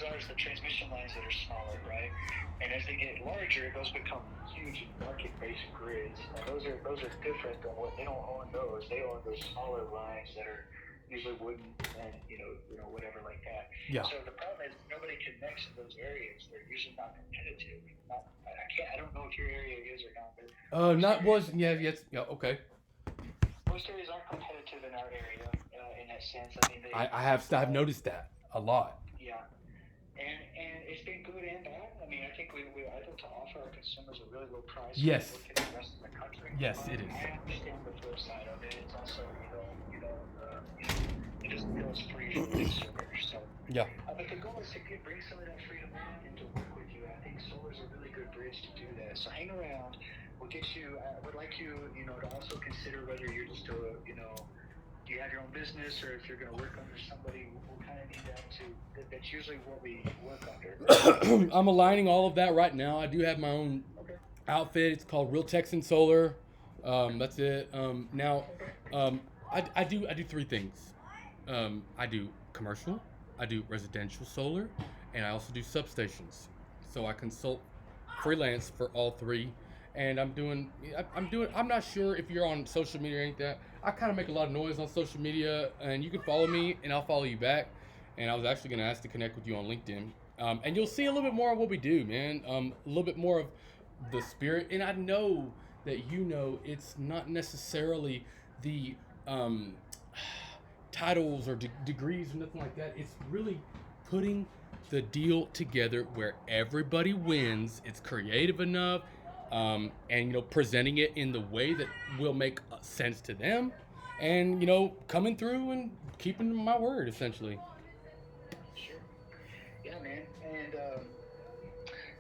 those are is the transmission lines that are smaller, right? And as they get larger, those become huge market-based grids, and those are different than what they don't own those. They own those smaller lines that are usually wooden and whatever like that. Yeah. So the problem is nobody connects in those areas. They're usually not competitive. I don't know if your area is or not, but okay. most areas aren't competitive in our area in that sense. I mean, I've noticed that a lot. Yeah, and it's been good and bad. I mean, I think we're able to offer our consumers a really low price. Yes. Look at the rest of the country. Yes, it is. I understand the flip side of it. It's also it doesn't feel as free for the consumer. So yeah. But the goal is to bring some of that freedom in and to work with you. I think solar is a really good bridge to do that. So hang around. We'll get you. I would like you, to also consider whether you're just do you have your own business or if you're going to work under somebody. We'll kind of need that too. That's usually what we work under. I'm aligning all of that right now. I do have my own outfit. It's called REAL-TEXAN Solar. That's it. I do three things. I do commercial, I do residential solar, and I also do substations. So I consult freelance for all three. And I'm not sure if you're on social media or anything like that. I kind of make a lot of noise on social media, and you can follow me and I'll follow you back. And I was actually going to ask to connect with you on LinkedIn. And you'll see a little bit more of what we do, man. A little bit more of the spirit. And I know that it's not necessarily the titles or degrees or nothing like that. It's really putting the deal together where everybody wins. It's creative enough. And presenting it in the way that will make sense to them, and coming through and keeping my word essentially. Sure. Yeah, man. And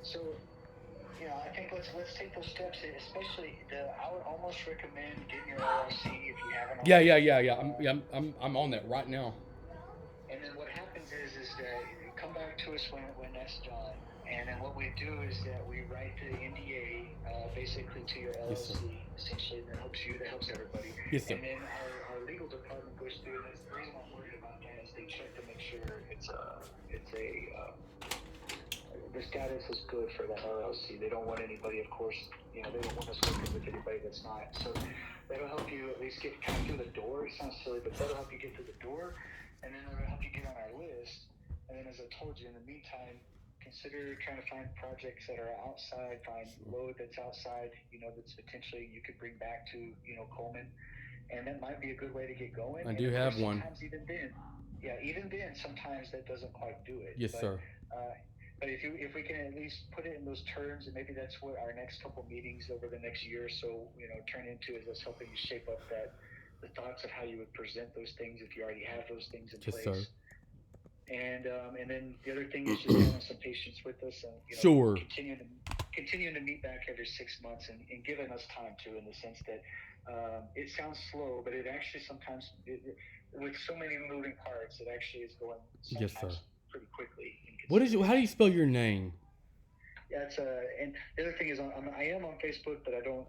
so I think let's take those steps. Especially I would almost recommend getting your LLC if you haven't. Yeah. I'm on that right now. And then what happens is that you come back to us when that's done. And then what we do is that we write the NDA basically to your LLC, essentially, that helps you, that helps everybody. Yes, sir. And then our legal department goes through, and that's the reason I'm worried about that is they check to make sure the status is good for that LLC. They don't want anybody, of course, they don't want us working with anybody that's not. So that'll help you at least get kind of through the door. It sounds silly, but that'll help you get through the door, and then it'll help you get on our list. And then, as I told you, in the meantime, consider trying to find projects that are outside, find load that's outside, that's potentially you could bring back to, Coleman. And that might be a good way to get going. I do have one. Sometimes even then, sometimes that doesn't quite do it. Yes, sir. But if we can at least put it in those terms, and maybe that's what our next couple meetings over the next year or so, turn into, is us helping you shape up the thoughts of how you would present those things if you already have those things in place. Sir. And then the other thing is just having some patience with us, and continuing to meet back every 6 months, and giving us time too, in the sense that it sounds slow, but it actually sometimes with so many moving parts, it actually is going sometimes pretty quickly. How do you spell your name? Yeah, and the other thing is I am on Facebook, but I don't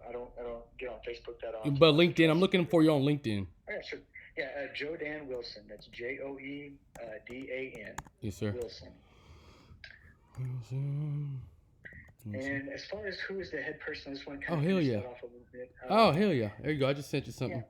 get on Facebook that often. But LinkedIn, I'm looking for you on LinkedIn. Oh, yeah, sure. Yeah, Joe Dan Wilson. That's JoeDan. Yes, sir. Wilson. And as far as who is the head person, this one kind of hell yeah. off a little bit. Hell yeah. There you go. I just sent you something. Yeah.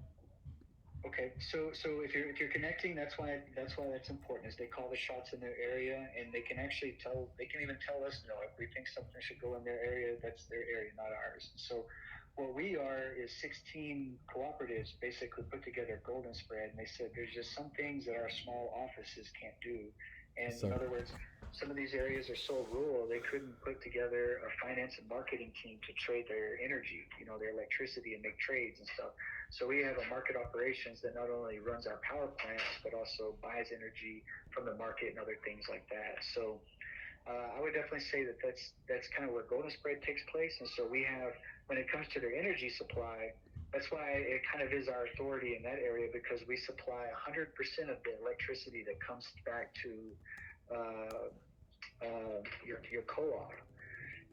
Okay, so if you're connecting, that's why that's important. Is they call the shots in their area, and they can actually tell. They can even tell us, if we think something should go in their area, that's their area, not ours. So what we are is 16 cooperatives basically put together a golden spread, and they said there's just some things that our small offices can't do. And in other words, some of these areas are so rural, they couldn't put together a finance and marketing team to trade their energy, their electricity, and make trades and stuff. So we have a market operations that not only runs our power plants, but also buys energy from the market and other things like that. So I would definitely say that's kind of where golden spread takes place. And so we have, when it comes to their energy supply, that's why it kind of is our authority in that area, because we supply 100% of the electricity that comes back to your co-op.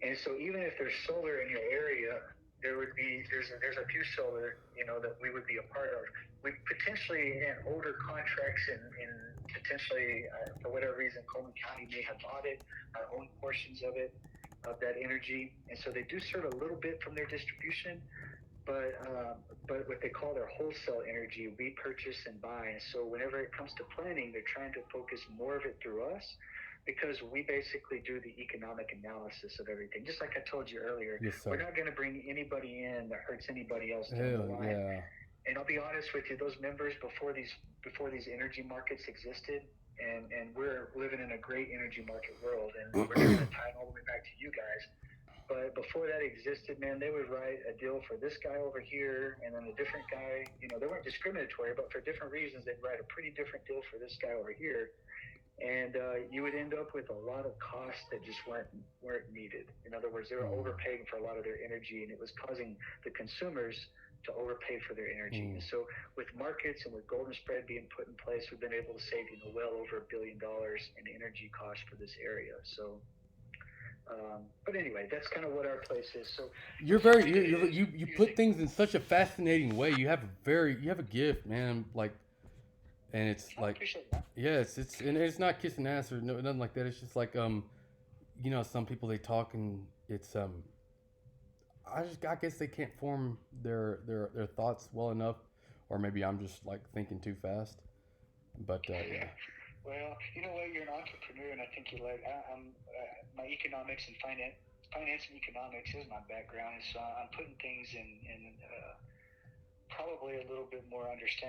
And so even if there's solar in your area, there's a few solar, that we would be a part of. We potentially in older contracts in potentially for whatever reason Coleman County may have bought it, our own portions of that energy, and so they do serve a little bit from their distribution, but what they call their wholesale energy, we purchase and buy. And so whenever it comes to planning, they're trying to focus more of it through us because we basically do the economic analysis of everything. Just like I told you earlier, Yes, sir. we're not going to bring anybody in that hurts anybody else down Hell the line. yeah. And I'll be honest with you, those members before these energy markets existed, and we're living in a great energy market world, and we're not going to tie it all the way back to you guys. But before that existed, man, they would write a deal for this guy over here, and then a different guy. They weren't discriminatory, but for different reasons, they'd write a pretty different deal for this guy over here, and you would end up with a lot of costs that just weren't needed. In other words, they were overpaying for a lot of their energy, and it was causing the consumers to overpay for their energy. And so, with markets and with golden spread being put in place, we've been able to save well over $1 billion in energy costs for this area. So. But anyway, that's kind of what our place is. So You put things in such a fascinating way. You have a gift, man. Like, and it's I like, appreciate that. yeah, and it's not kissing ass or nothing like that. It's just like some people they talk and it's I guess they can't form their thoughts well enough, or maybe I'm just like thinking too fast. But yeah. Well, you know what? You're an entrepreneur, and I think you're like I'm. My economics and finance and economics is my background, and so I'm putting things in probably a little bit more understanding.